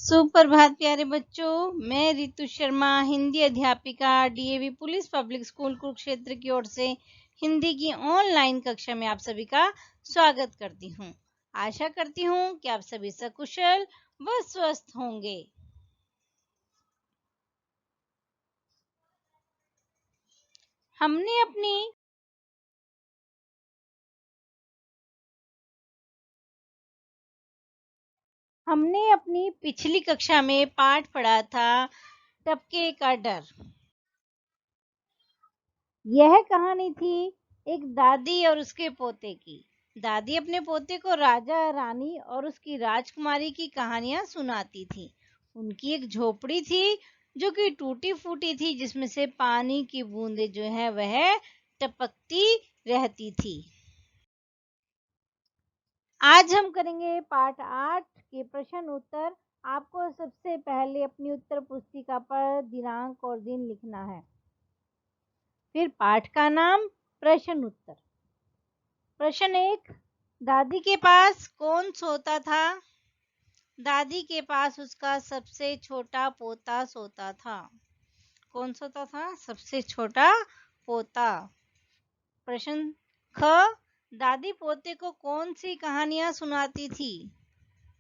सुप्रभात प्यारे बच्चों। मैं रितु शर्मा, हिंदी अध्यापिका, DAV police public school Kurukshetra की ओर से हिंदी की ऑनलाइन कक्षा में आप सभी का स्वागत करती हूँ। आशा करती हूँ कि आप सभी सकुशल व स्वस्थ होंगे। हमने अपनी पिछली कक्षा में पाठ पढ़ा था टपके का डर। यह कहानी थी एक दादी और उसके पोते की। दादी अपने पोते को राजा, रानी और उसकी राजकुमारी की कहानियां सुनाती थी। उनकी एक झोपड़ी थी जो कि टूटी फूटी थी, जिसमें से पानी की बूंदें जो है वह टपकती रहती थी। आज हम करेंगे पाठ 8 के प्रश्न उत्तर। आपको सबसे पहले अपनी उत्तर पुस्तिका पर दिनांक और दिन लिखना है। फिर पाठ का नाम प्रश्न उत्तर। प्रश्न 1, दादी के पास कौन सोता था? दादी के पास उसका सबसे छोटा पोता सोता था। कौन सोता था? सबसे छोटा पोता। प्रश्न ख, दादी पोते को कौन सी कहानियां सुनाती थी?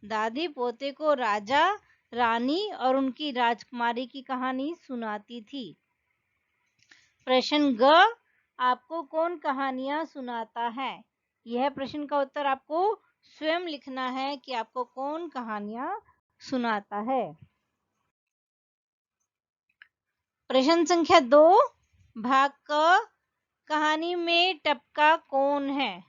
दादी पोते को राजा, रानी और उनकी राजकुमारी की कहानी सुनाती थी। प्रश्न ग, आपको कौन कहानियां सुनाता है? यह प्रश्न का उत्तर आपको स्वयं लिखना है कि आपको कौन कहानियां सुनाता है। प्रश्न संख्या 2, भाग क, कहानी में टपका कौन है?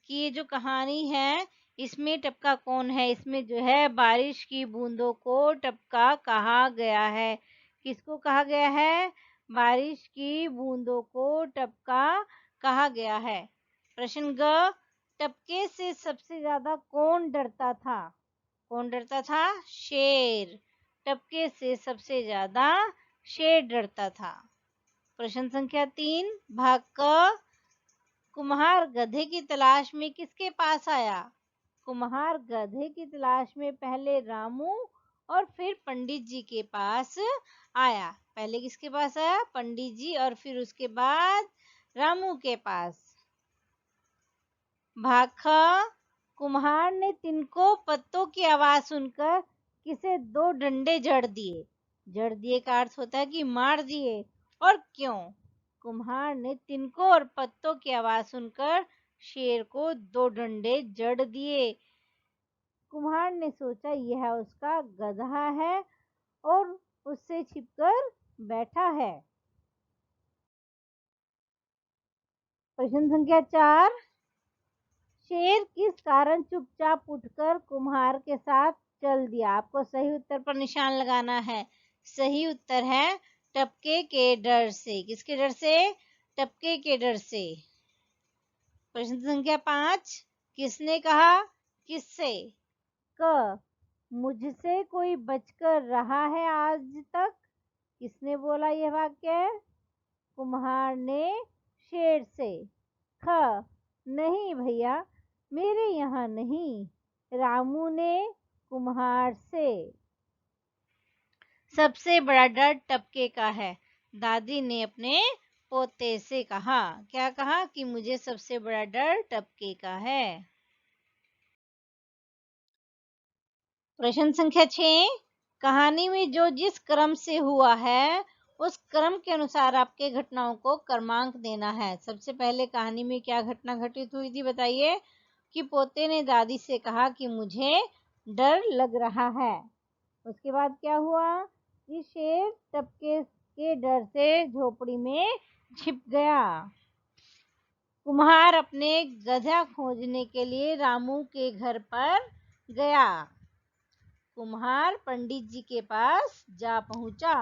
कि ये जो कहानी है इसमें टपका कौन है? इसमें जो है बारिश की बूंदों को टपका कहा गया है। किसको कहा गया है? बारिश की बूंदों को टपका कहा गया है। प्रश्न ग, टपके से सबसे ज्यादा कौन डरता था? कौन डरता था? शेर। टपके से सबसे ज्यादा शेर डरता था। प्रश्न संख्या 3, भाग क, कुम्हार गधे की तलाश में किसके पास आया? कुम्हार गधे की तलाश में पहले रामू और फिर पंडित जी के पास आया। पहले किसके पास आया? पंडित जी और फिर उसके बाद रामू के पास। भाग ख, कुम्हार ने तिनको पत्तों की आवाज सुनकर किसे 2 डंडे जड़ दिए। जड़ दिए का अर्थ होता है कि मार दिए। और क्यों? कुम्हार ने तिनको और पत्तों की आवाज सुनकर शेर को 2 डंडे जड़ दिए। कुम्हार ने सोचा यह उसका गधा है और उससे छिपकर बैठा है। प्रश्न संख्या 4, शेर किस कारण चुपचाप उठकर कुम्हार के साथ चल दिया? आपको सही उत्तर पर निशान लगाना है। सही उत्तर है टपके के डर से। किसके डर से? टपके के डर से। प्रश्न संख्या 5, किसने कहा? किससे? क, मुझसे कोई बचकर रहा है आज तक? किसने बोला यह वाक्य? कुम्हार ने शेर से। ख, नहीं भैया, मेरे यहाँ नहीं, रामू ने कुम्हार से। सबसे बड़ा डर टपके का है। दादी ने अपने पोते से कहा। क्या कहा? कि मुझे सबसे बड़ा डर टपके का है। प्रश्न संख्या 6, कहानी में जो जिस क्रम से हुआ है उस क्रम के अनुसार आपके घटनाओं को क्रमांक देना है। सबसे पहले कहानी में क्या घटना घटित हुई थी बताइए? कि पोते ने दादी से कहा कि मुझे डर लग रहा है। उसके बाद क्या हुआ? कि शेर टपके के डर से झोपड़ी में छिप गया। कुम्हार अपने गधा खोजने के लिए रामू के घर पर गया। कुम्हार पंडित जी के पास जा पहुंचा।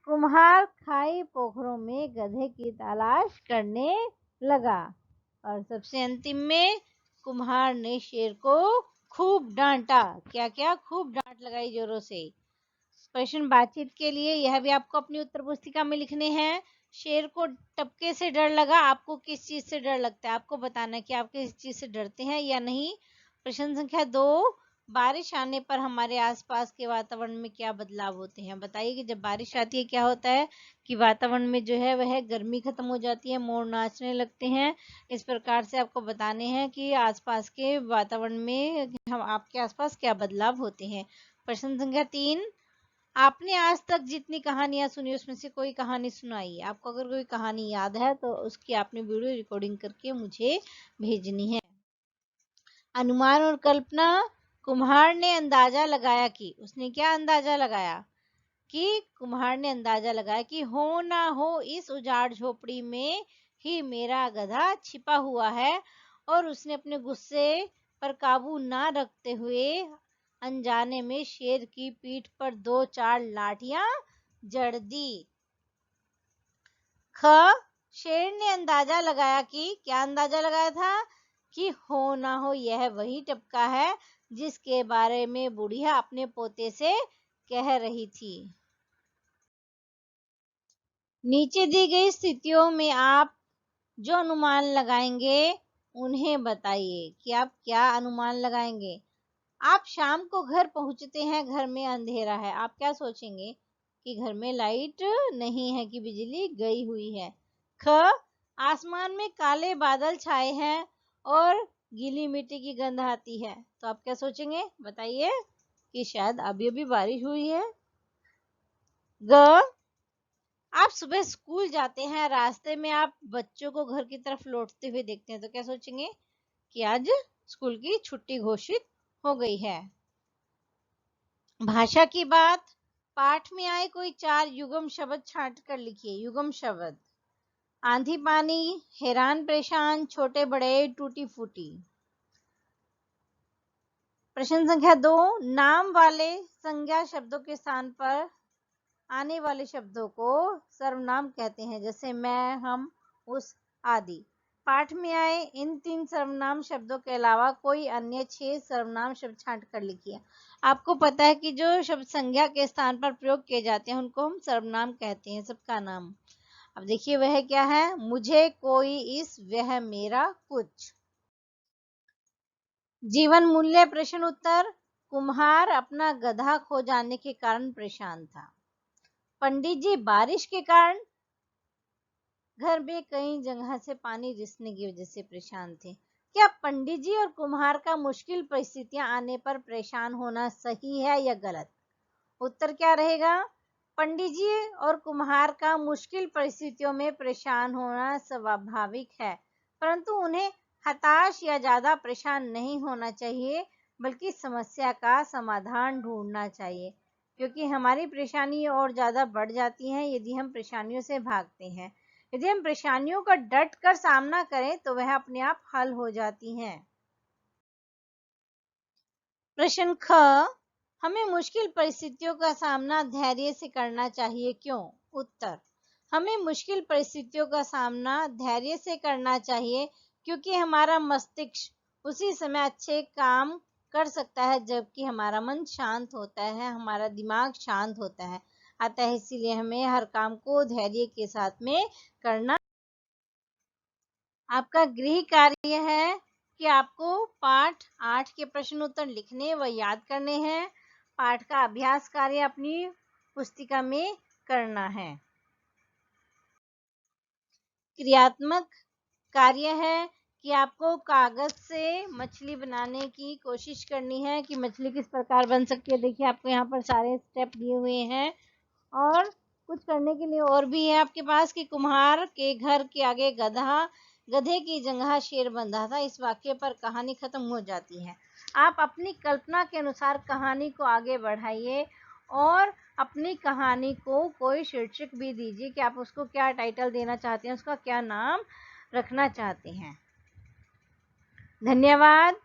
कुम्हार खाई पोखरों में गधे की तलाश करने लगा। और सबसे अंतिम में कुम्हार ने शेर को खूब डांटा। क्या क्या? खूब डांट लगाई जोरों से। प्रश्न बातचीत के लिए यह भी आपको अपनी उत्तर पुस्तिका में लिखने हैं। शेर को टपके से डर लगा, आपको किस चीज से डर लगता है? आपको बताना है कि आप किस चीज से डरते हैं या नहीं। प्रश्न संख्या 2, बारिश आने पर हमारे आसपास के वातावरण में क्या बदलाव होते हैं? बताइए कि जब बारिश आती है क्या होता है कि वातावरण में जो है वह गर्मी खत्म हो जाती है, मोर नाचने लगते हैं। इस प्रकार से आपको बताने हैं कि आसपास के वातावरण में हम आपके आसपास क्या बदलाव होते हैं। प्रश्न संख्या 3, आपने आज तक जितनी कहानियां सुनी उसमें से कोई कहानी सुनाइए। आपको अगर कोई कहानी याद है तो उसकी आपने वीडियो रिकॉर्डिंग करके मुझे भेजनी है। अनुमान और कल्पना, कुम्हार ने अंदाजा लगाया कि, उसने क्या अंदाजा लगाया कि कुम्हार ने अंदाजा लगाया कि हो ना हो इस उजाड़ झोपड़ी में ही मेरा गधा छिपा हुआ है, और उसने अपने गुस्से पर काबू ना रखते हुए अनजाने में शेर की पीठ पर 2-4 लाठियां जड़ दी। ख, शेर ने अंदाजा लगाया कि, क्या अंदाजा लगाया था कि हो ना हो यह वही टपका है जिसके बारे में बुढ़िया अपने पोते से कह रही थी। नीचे दी गई स्थितियों में आप जो अनुमान लगाएंगे उन्हें बताइए कि आप क्या अनुमान लगाएंगे। आप शाम को घर पहुंचते हैं, घर में अंधेरा है, आप क्या सोचेंगे कि घर में लाइट नहीं है, कि बिजली गई हुई है। ख, आसमान में काले बादल छाए हैं और गीली मिट्टी की गंध आती है, तो आप क्या सोचेंगे बताइए कि शायद अभी अभी बारिश हुई है। ग, आप सुबह स्कूल जाते हैं, रास्ते में आप बच्चों को घर की तरफ लौटते हुए देखते हैं, तो क्या सोचेंगे कि आज स्कूल की छुट्टी घोषित हो गई है। भाषा की बात, पाठ में आए कोई 4 युग्म शब्द छांट कर लिखिए। युग्म शब्द, आंधी पानी, हैरान परेशान, छोटे बड़े, टूटी फूटी। प्रश्न संख्या 2, नाम वाले संज्ञा शब्दों के स्थान पर आने वाले शब्दों को सर्वनाम कहते हैं, जैसे मैं, हम, उस आदि। पाठ में आए इन 3 सर्वनाम शब्दों के अलावा कोई अन्य 6 सर्वनाम शब्द छांट कर लिखिए। आपको पता है कि जो शब्द संज्ञा के स्थान पर प्रयोग किए जाते हैं उनको हम सर्वनाम कहते हैं, सबका नाम। अब देखिए वह क्या है, मुझे, कोई, इस, वह, मेरा, कुछ। जीवन मूल्य प्रश्न उत्तर, कुम्हार अपना गधा खो जाने के कारण परेशान था। पंडित जी बारिश के कारण घर में कई जगह से पानी रिसने की वजह से परेशान थे। क्या पंडित जी और कुम्हार का मुश्किल परिस्थितियां आने पर परेशान होना सही है या गलत? उत्तर क्या रहेगा, पंडित जी और कुम्हार का मुश्किल परिस्थितियों में परेशान होना स्वाभाविक है, परंतु उन्हें हताश या ज्यादा परेशान नहीं होना चाहिए, बल्कि समस्या का समाधान ढूंढना चाहिए, क्योंकि हमारी परेशानी और ज्यादा बढ़ जाती है यदि हम परेशानियों से भागते हैं। यदि हम परेशानियों का डट कर सामना करें तो वह अपने आप हल हो जाती हैं। प्रश्न ख, हमें मुश्किल परिस्थितियों का सामना धैर्य से करना चाहिए, क्यों? उत्तर, हमें मुश्किल परिस्थितियों का सामना धैर्य से करना चाहिए क्योंकि हमारा मस्तिष्क उसी समय अच्छे काम कर सकता है जबकि हमारा मन शांत होता है, हमारा दिमाग शांत होता है। अतः इसीलिए हमें हर काम को धैर्य के साथ में करना। आपका गृह कार्य है कि आपको पाठ 8 के प्रश्न उत्तर लिखने व याद करने हैं। पाठ का अभ्यास कार्य अपनी पुस्तिका में करना है। क्रियात्मक कार्य है कि आपको कागज से मछली बनाने की कोशिश करनी है कि मछली किस प्रकार बन सकती है। देखिए आपको यहाँ पर सारे स्टेप दिए हुए हैं और कुछ करने के लिए और भी है आपके पास कि कुम्हार के घर के आगे गधे की जगह शेर बंधा था। इस वाक्य पर कहानी खत्म हो जाती है। आप अपनी कल्पना के अनुसार कहानी को आगे बढ़ाइए और अपनी कहानी को कोई शीर्षक भी दीजिए कि आप उसको क्या टाइटल देना चाहते हैं, उसका क्या नाम रखना चाहते हैं। धन्यवाद।